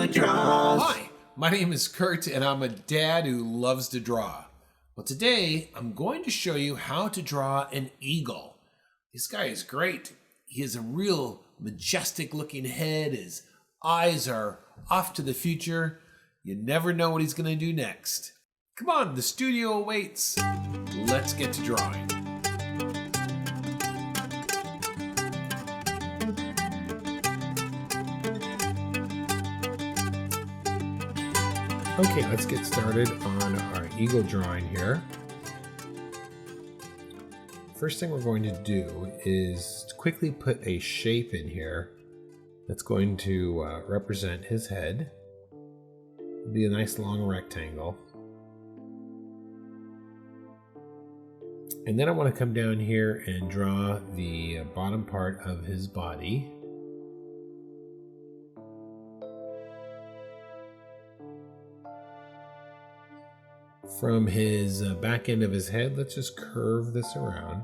who draws. Hi, my name is Kurt and I'm a dad who loves to draw. Well, today I'm going to show you how to draw an eagle. This guy is great. He has a real majestic looking head. His eyes are off to the future. You never know what he's going to do next. Come on, the studio awaits. Let's get to drawing. Okay, let's get started on our eagle drawing here. First thing we're going to do is quickly put a shape in here that's going to represent his head. It'll be a nice long rectangle. And then I want to come down here and draw the bottom part of his body. From his back end of his head, let's just curve this around.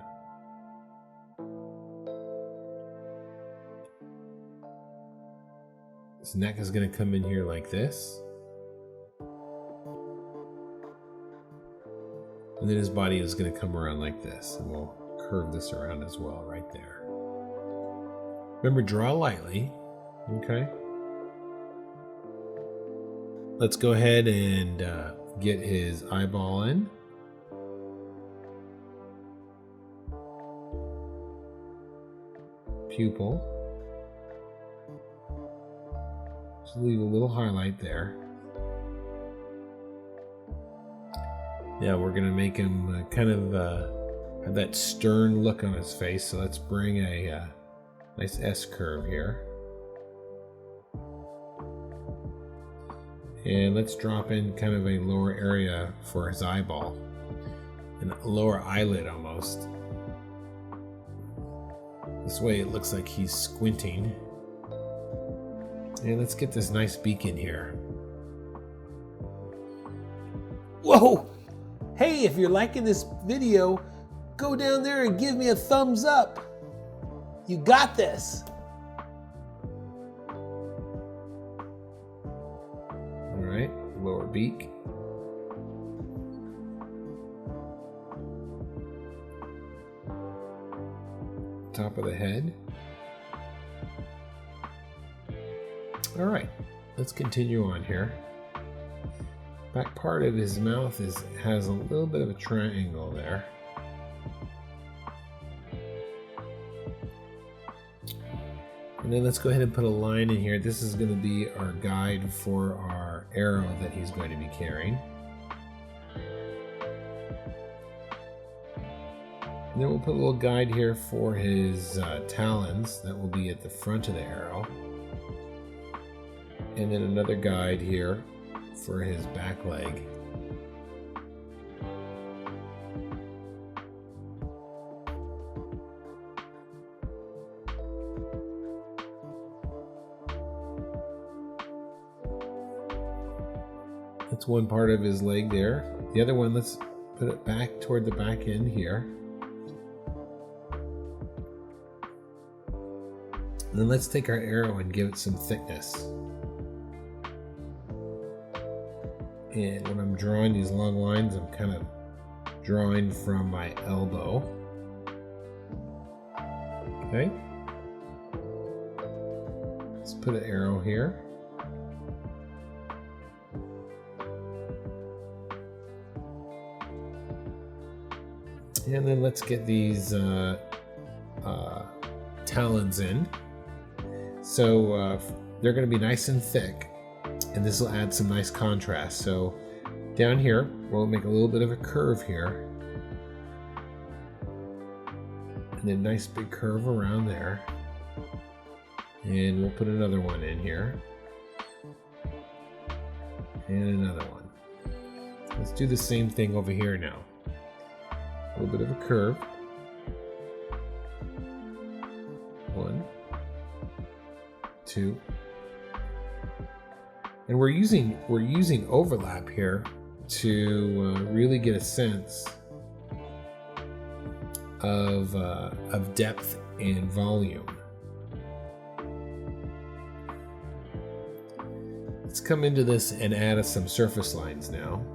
His neck is going to come in here like this. And then his body is going to come around like this. And we'll curve this around as well right there. Remember, draw lightly. Okay. Let's go ahead and get his eyeball in. Pupil. Just leave a little highlight there. Yeah, we're going to make him kind of have that stern look on his face. So let's bring a nice S curve here. And let's drop in kind of a lower area for his eyeball. And a lower eyelid almost. This way it looks like he's squinting. And let's get this nice beak in here. Whoa! Hey, if you're liking this video, go down there and give me a thumbs up. You got this. All right, lower beak. Top of the head. All right, let's continue on here. Back part of his mouth has a little bit of a triangle there. And then let's go ahead and put a line in here. This is going to be our guide for our arrow that he's going to be carrying. And then we'll put a little guide here for his talons that will be at the front of the arrow. And then another guide here for his back leg. That's one part of his leg there. The other one, let's put it back toward the back end here. And then let's take our arrow and give it some thickness. And when I'm drawing these long lines, I'm kind of drawing from my elbow. Okay. Let's put an arrow here. And then let's get these talons in. So they're going to be nice and thick. And this will add some nice contrast. So down here, we'll make a little bit of a curve here. And then nice big curve around there. And we'll put another one in here. And another one. Let's do the same thing over here now. A little bit of a curve. 1, 2. And we're using overlap here to really get a sense of depth and volume. Let's come into this and add some surface lines now.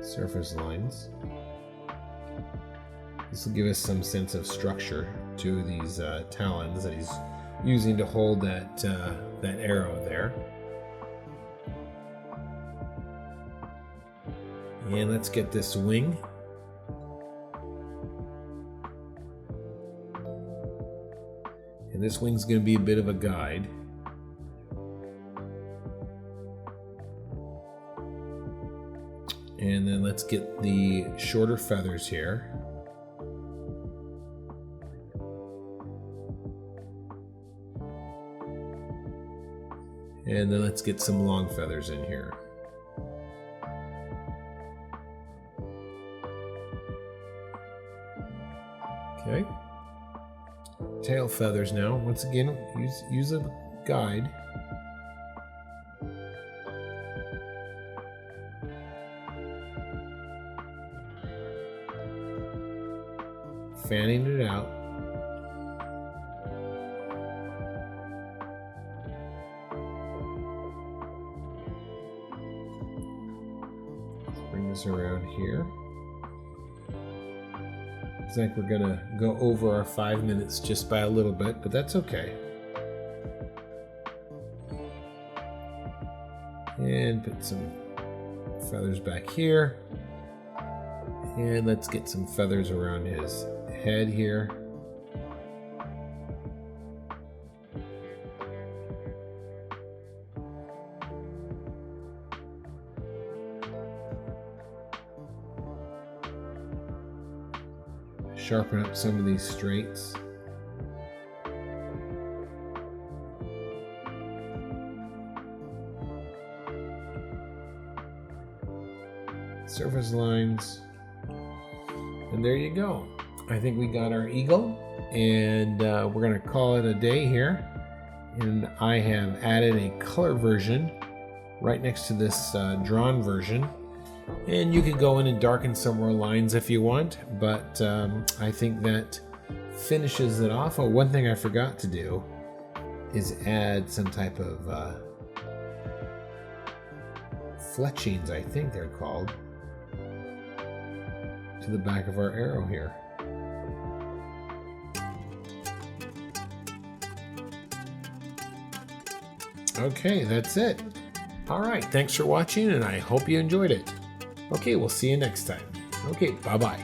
Surface lines. This will give us some sense of structure to these talons that he's using to hold that arrow there. And let's get this wing. And this wing's going to be a bit of a guide. And then let's get the shorter feathers here. And then let's get some long feathers in here. Okay. Tail feathers now. Once again, use a guide. Fanning it out. Let's bring this around here. Looks like we're gonna go over our 5 minutes just by a little bit, but that's okay. And put some feathers back here. And let's get some feathers around his head here. Sharpen up some of these straights. Surface lines. And there you go. I think we got our eagle, and we're going to call it a day here. And I have added a color version right next to this drawn version. And you could go in and darken some more lines if you want, but I think that finishes it off. Oh, one thing I forgot to do is add some type of fletchings, I think they're called, to the back of our arrow here. Okay, that's it. All right, thanks for watching, and I hope you enjoyed it. Okay, we'll see you next time. Okay, bye-bye.